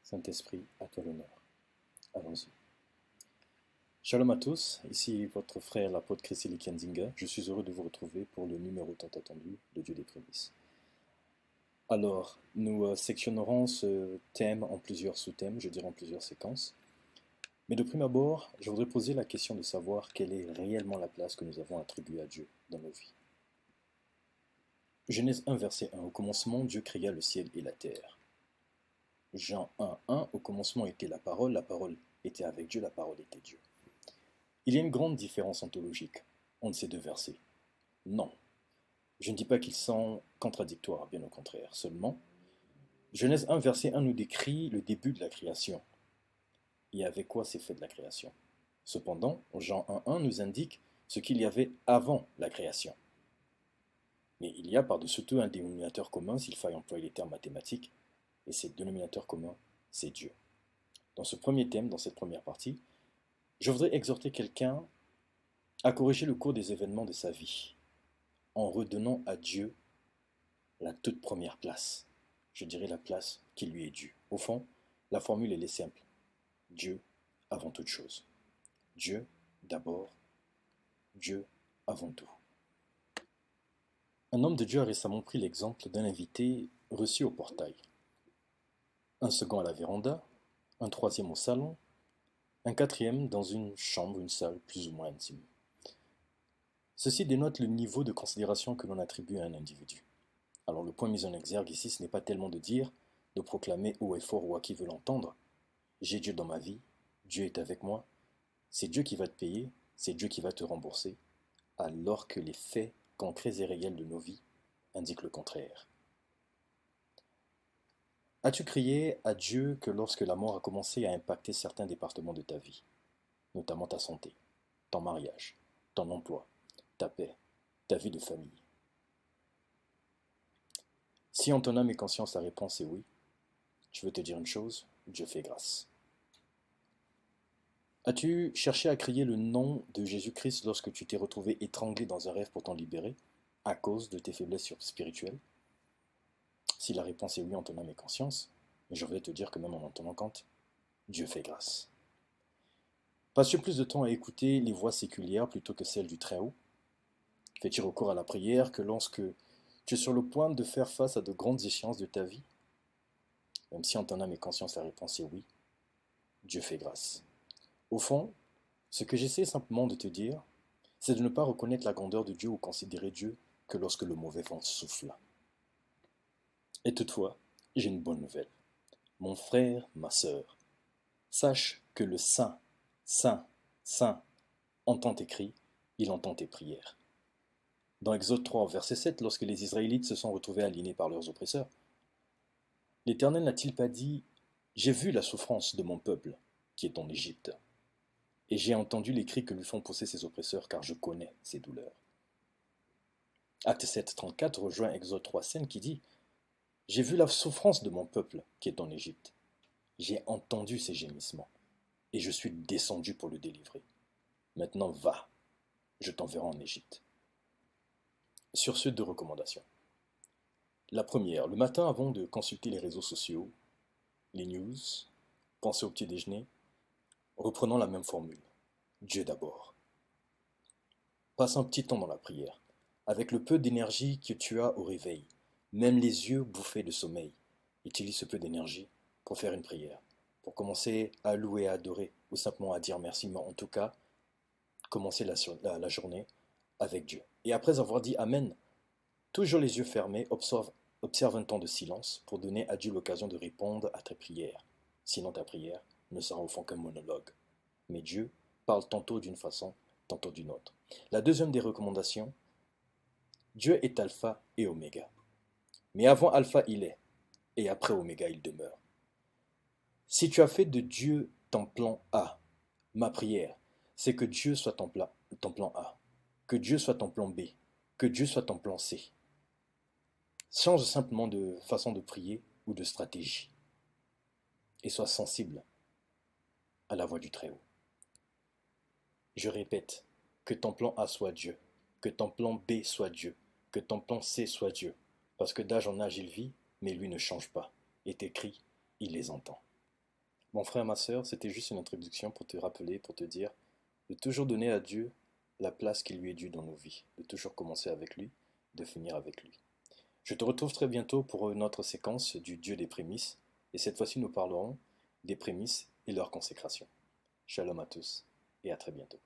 Saint-Esprit, à toi l'honneur. Allons-y. Shalom à tous, ici votre frère l'apôtre Chrissy Kenzinger. Je suis heureux de vous retrouver pour le numéro tant attendu de Dieu des prémices. Alors, nous sectionnerons ce thème en plusieurs sous-thèmes, je dirais en plusieurs séquences. Mais de prime abord, je voudrais poser la question de savoir quelle est réellement la place que nous avons attribuée à Dieu dans nos vies. Genèse 1, verset 1. Au commencement, Dieu créa le ciel et la terre. Jean 1, 1. Au commencement était la parole était avec Dieu, la parole était Dieu. Il y a une grande différence ontologique entre ces deux versets. Non, je ne dis pas qu'ils sont contradictoires, bien au contraire. Seulement, Genèse 1, verset 1 nous décrit le début de la création. Et avec quoi s'est faite la création? Cependant, Jean 1, 1 nous indique ce qu'il y avait avant la création. Mais il y a par-dessus tout un dénominateur commun s'il faille employer les termes mathématiques, et ce dénominateur commun, c'est Dieu. Dans ce premier thème, dans cette première partie, je voudrais exhorter quelqu'un à corriger le cours des événements de sa vie, en redonnant à Dieu la toute première place. Je dirais la place qui lui est due. Au fond, la formule elle est simple. Dieu avant toute chose. Dieu d'abord. Dieu avant tout. Un homme de Dieu a récemment pris l'exemple d'un invité reçu au portail. Un second à la véranda, un troisième au salon, un quatrième dans une chambre, une salle plus ou moins intime. Ceci dénote le niveau de considération que l'on attribue à un individu. Alors le point mis en exergue ici, ce n'est pas tellement de dire, de proclamer haut et fort ou à qui veut l'entendre. J'ai Dieu dans ma vie, Dieu est avec moi, c'est Dieu qui va te payer, c'est Dieu qui va te rembourser, alors que les faits concrets et réels de nos vies indiquent le contraire. As-tu crié à Dieu que lorsque la mort a commencé à impacter certains départements de ta vie, notamment ta santé, ton mariage, ton emploi, ta paix, ta vie de famille? Si en ton âme et conscience la réponse est oui, je veux te dire une chose, Dieu fait grâce. As-tu cherché à crier le nom de Jésus-Christ lorsque tu t'es retrouvé étranglé dans un rêve pour t'en libérer, à cause de tes faiblesses spirituelles? Si la réponse est oui en ton âme et conscience, je voudrais te dire que même en tenant compte, Dieu fait grâce. Passes-tu plus de temps à écouter les voix séculières plutôt que celles du Très-Haut? Fais-tu recours à la prière que lorsque tu es sur le point de faire face à de grandes échéances de ta vie? Même si en ton âme et conscience la réponse est oui, Dieu fait grâce. Au fond, ce que j'essaie simplement de te dire, c'est de ne pas reconnaître la grandeur de Dieu ou considérer Dieu que lorsque le mauvais vent souffle. Et toutefois, j'ai une bonne nouvelle. Mon frère, ma sœur, sache que le Saint, Saint, Saint entend tes cris, il entend tes prières. Dans Exode 3, verset 7, lorsque les Israélites se sont retrouvés aliénés par leurs oppresseurs, l'Éternel n'a-t-il pas dit « J'ai vu la souffrance de mon peuple qui est en Égypte, et j'ai entendu les cris que lui font pousser ses oppresseurs, car je connais ses douleurs. » Acte 7, 34 rejoint Exode 3, 5 qui dit « J'ai vu la souffrance de mon peuple qui est en Égypte, j'ai entendu ses gémissements, et je suis descendu pour le délivrer. Maintenant va, je t'enverrai en Égypte. » Sur ce, deux recommandations. La première, le matin avant de consulter les réseaux sociaux, les news, penser au petit déjeuner, reprenons la même formule. Dieu d'abord. Passe un petit temps dans la prière. Avec le peu d'énergie que tu as au réveil, même les yeux bouffés de sommeil, utilise ce peu d'énergie pour faire une prière, pour commencer à louer, à adorer, ou simplement à dire merci, mais en tout cas, commencer la journée avec Dieu. Et après avoir dit Amen, toujours les yeux fermés, observe un temps de silence pour donner à Dieu l'occasion de répondre à ta prière. Sinon ta prière ne sera au fond qu'un monologue. Mais Dieu parle tantôt d'une façon, tantôt d'une autre. La deuxième des recommandations, Dieu est alpha et oméga. Mais avant alpha il est, et après oméga il demeure. Si tu as fait de Dieu ton plan A, ma prière, c'est que Dieu soit ton plan A, que Dieu soit ton plan B, que Dieu soit ton plan C. Change simplement de façon de prier ou de stratégie et sois sensible à la voix du Très-Haut. Je répète, que ton plan A soit Dieu, que ton plan B soit Dieu, que ton plan C soit Dieu, parce que d'âge en âge il vit, mais lui ne change pas, et tes cris, il les entend. Mon frère, ma sœur, c'était juste une introduction pour te rappeler, pour te dire de toujours donner à Dieu la place qui lui est due dans nos vies, de toujours commencer avec lui, de finir avec lui. Je te retrouve très bientôt pour une autre séquence du Dieu des prémices, et cette fois-ci nous parlerons des prémices et leur consécration. Shalom à tous, et à très bientôt.